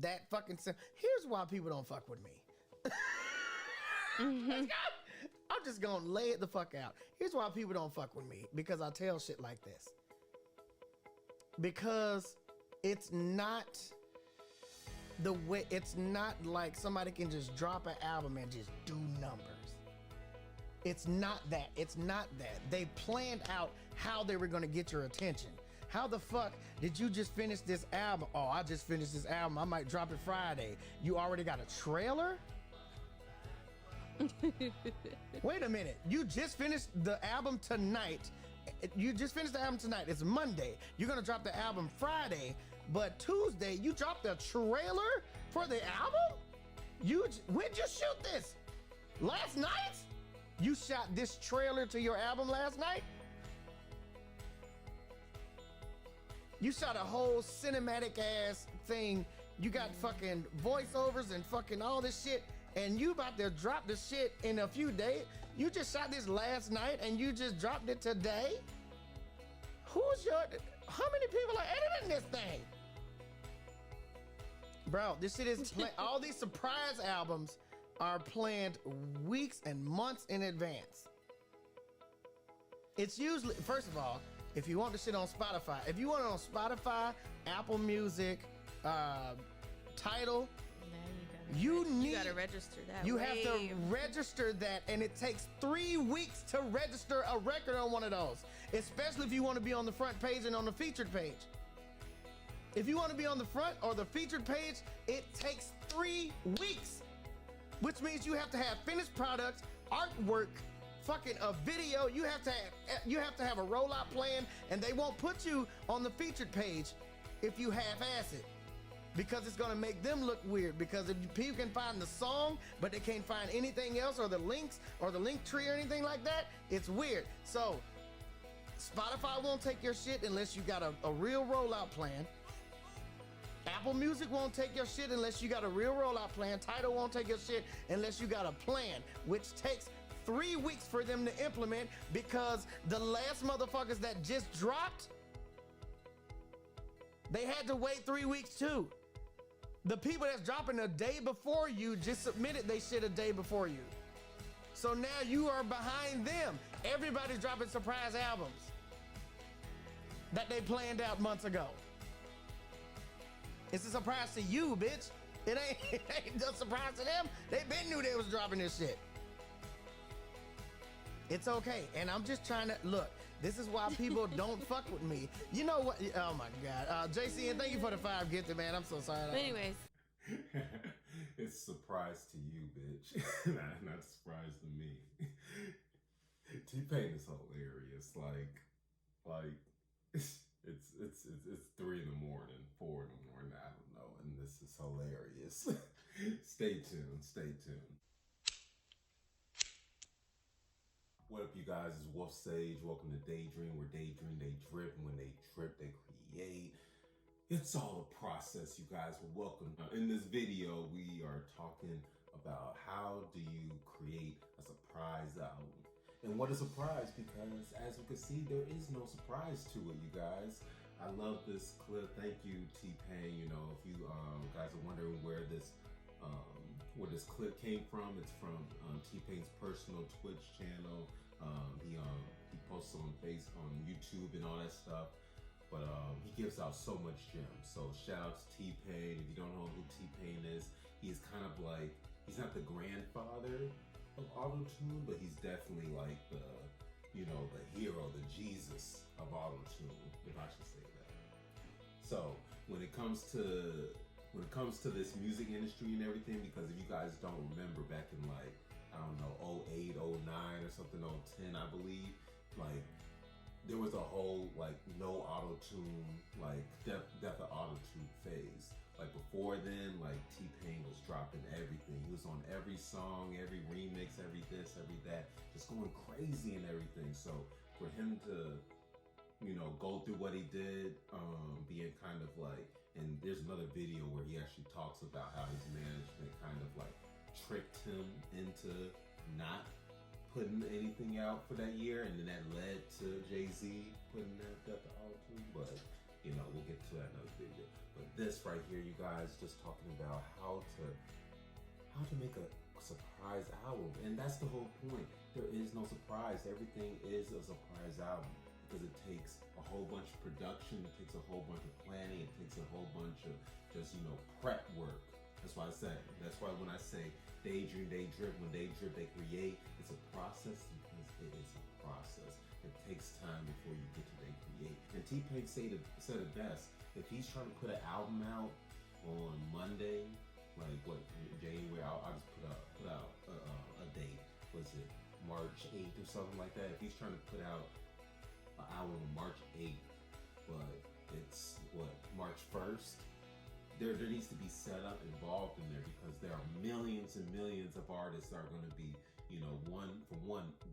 that fucking simple. Here's why people don't fuck with me. I'm just gonna lay it the fuck out. Here's why people don't fuck with me. Because I tell shit like this. Because it's not the way, it's not like somebody can just drop an album and just do numbers. It's not that. It's not that. They planned out how they were gonna get your attention. How the fuck did you just finish this album? Oh, I just finished this album. I might drop it Friday. You already got a trailer? Wait a minute. You just finished the album tonight. It's Monday. You're gonna drop the album Friday, but Tuesday you dropped the trailer for the album? When'd you shoot this? Last night? You shot this trailer to your album last night? You shot a whole cinematic ass thing. You got fucking voiceovers and fucking all this shit, and you about to drop the shit in a few days. You just shot this last night and you just dropped it today? How many people are editing this thing? Bro, this shit is, all these surprise albums are planned weeks and months in advance. It's usually, first of all, if you want the shit on Spotify, if you want it on Spotify, Apple Music, Tidal, you gotta register that. You have to register that, and it takes 3 weeks to register a record on one of those, especially if you want to be on the front page and on the featured page. If you want to be on the front or the featured page, it takes 3 weeks, which means you have to have finished products, artwork, fucking a video. You have to have a rollout plan, and they won't put you on the featured page if you half-ass it, because it's gonna make them look weird. Because if people can find the song but they can't find anything else, or the links or the link tree or anything like that, it's weird. So Spotify won't take your shit unless you got a real rollout plan. Apple Music won't take your shit unless you got a real rollout plan. Tidal won't take your shit unless you got a plan, which takes 3 weeks for them to implement, because the last motherfuckers that just dropped, they had to wait 3 weeks too. The people that's dropping a day before you just submitted they shit a day before you. So now you are behind them. Everybody's dropping surprise albums that they planned out months ago. It's a surprise to you, bitch. It ain't a surprise to them. They been knew they was dropping this shit. It's okay. And I'm just trying to, look, this is why people don't fuck with me. You know what? Oh my God. JC, and thank you for the 5 gifted, man. I'm so sorry. But anyways. It's a surprise to you, bitch. not a surprise to me. T-Pain is hilarious. Like, it's 3 in the morning, 4 in the morning, I don't know, and this is hilarious. Stay tuned. What up, you guys? It's Wolf Sage. Welcome to Daydream, where daydream, they drip, and when they drip, they create. It's all a process, you guys. Welcome. In this video, we are talking about how do you create a surprise album. And what a surprise, because as you can see, there is no surprise to it, you guys. I love this clip. Thank you, T-Pain. You know, if you guys are wondering where this clip came from, it's from T-Pain's personal Twitch channel. He posts on YouTube and all that stuff. But he gives out so much gems. So shout out to T-Pain. If you don't know who T-Pain is, he's kind of like, he's not the grandfather of auto-tune, but he's definitely like the hero, the Jesus of auto-tune, if I should say that. So when it comes to this music industry and everything, because if you guys don't remember, back in like, I don't know, 08, 09 or something, 010, I believe, like there was a whole like no auto-tune, like death of auto-tune phase. Like before then, like T-Pain was dropping everything. He was on every song, every remix, every this, every that, just going crazy and everything. So for him to, go through what he did, being kind of like, and there's another video where he actually talks about how his management kind of like tricked him into not putting anything out for that year, and then that led to Jay-Z putting that Death of Auto-Tune. But you know, we'll get to that another video. But this right here, you guys, just talking about how to make a surprise album. And that's the whole point. There is no surprise. Everything is a surprise album because it takes a whole bunch of production, it takes a whole bunch of planning, it takes a whole bunch of just, you know, prep work. That's why I said, that's why when I say daydream, they drip, when they drip, they create, it's a process because it is a process. It takes time before you get to they create. And T-Pain said it best. If he's trying to put an album out on Monday, like what, January, I'll just put out a date. Was it March 8th or something like that? If he's trying to put out an album on March 8th, but it's what, March 1st? There needs to be setup involved in there because there are millions and millions of artists that are going to be, you know,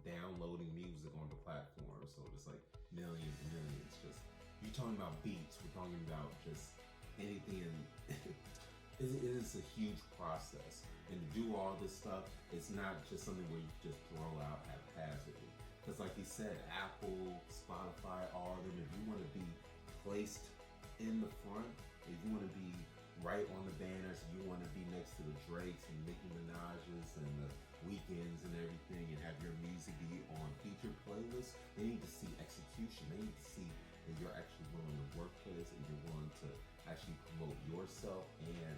downloading music on the platform. So it's like millions and millions. Just, you're talking about beats, we're talking about just anything. It is a huge process. And to do all this stuff, it's not just something where you just throw out haphazardly. Because like he said, Apple, Spotify, all of them, if you want to be placed in the front, if you want to be right on the banners, you want to be next to the Drakes and Nicki Minaj's and the Weekends and everything, and have your music be on featured playlists, they need to see execution. They need to see that you're actually willing to work for this and you're willing to actually promote yourself and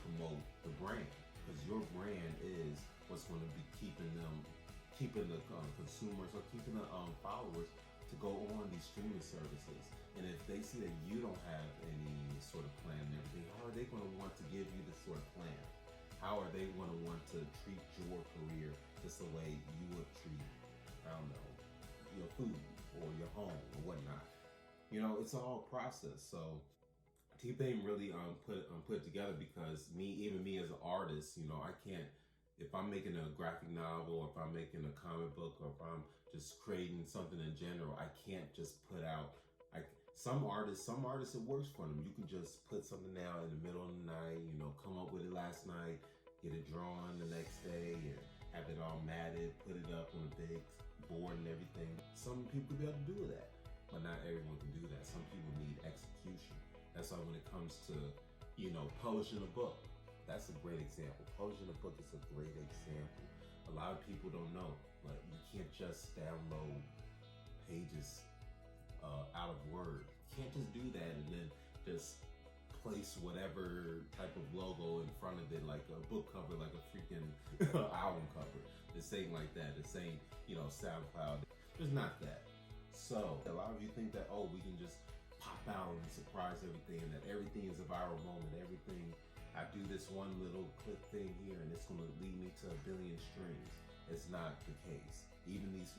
promote the brand. Because your brand is what's going to be keeping the consumers or keeping the followers to go on these streaming services. And if they see that you don't have any sort of plan and everything, how are they going to want to give you this sort of plan? How are they going to want to treat your career just the way you would treat, I don't know, your food or your home or whatnot? You know, it's all a process. So T-Pain really put it together because even me as an artist, you know, I can't, if I'm making a graphic novel, or if I'm making a comic book, or if I'm just creating something in general, I can't just put out, some artists, it works for them. You can just put something out in the middle of the night, you know, come up with it last night, get it drawn the next day, and have it all matted, put it up on a big board and everything. Some people be able to do that, but not everyone can do that. Some people need execution. That's why when it comes to, you know, publishing a book, that's a great example. Publishing a book is a great example. A lot of people don't know, but you can't just download pages out of Word. You can't just do that and then just place whatever type of logo in front of it, like a book cover, like a freaking album cover. This ain't like that. This ain't, you know, SoundCloud. There's not that. So a lot of you think that, oh, we can just pop out and surprise everything, and that everything is a viral moment. Everything, I do this one little click thing here and it's going to lead me to 1 billion streams. It's not the case. Even these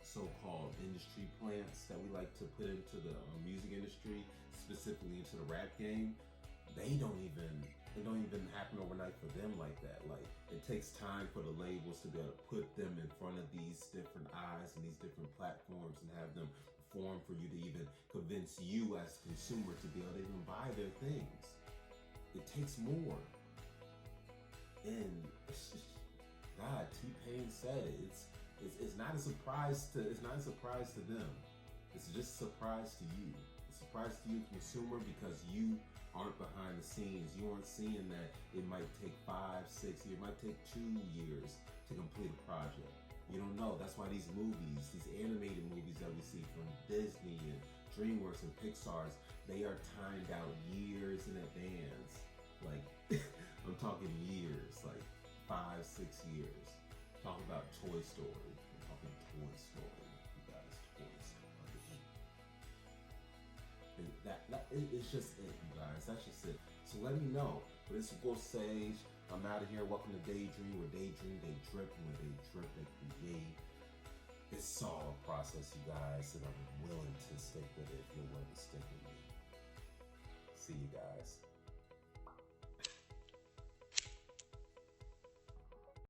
so-called industry plants that we like to put into the music industry, specifically into the rap game, it don't even happen overnight for them like that. Like, it takes time for the labels to be able to put them in front of these different eyes and these different platforms and have them perform for you to even convince you as a consumer to be able to even buy their things. It takes more. And God, T-Pain said it. It's not a surprise to them. It's just a surprise to you. It's a surprise to you, consumer, because you aren't behind the scenes. You aren't seeing that it might take 5, 6 years, it might take 2 years to complete a project. You don't know. That's why these movies, these animated movies that we see from Disney and DreamWorks and Pixar's, they are timed out years in advance. Like, I'm talking years, like 5, 6 years. Talk about Toy Story. I'm talking Toy Story, you guys. Toy Story. It's just it, you guys. That's just it. So let me know. But this is Will Sage. I'm out of here. Welcome to Daydream. Where Daydream, they drip. And when they drip, they create. It's all a process, you guys. And I'm willing to stick with it if you're willing to stick with me. See you guys.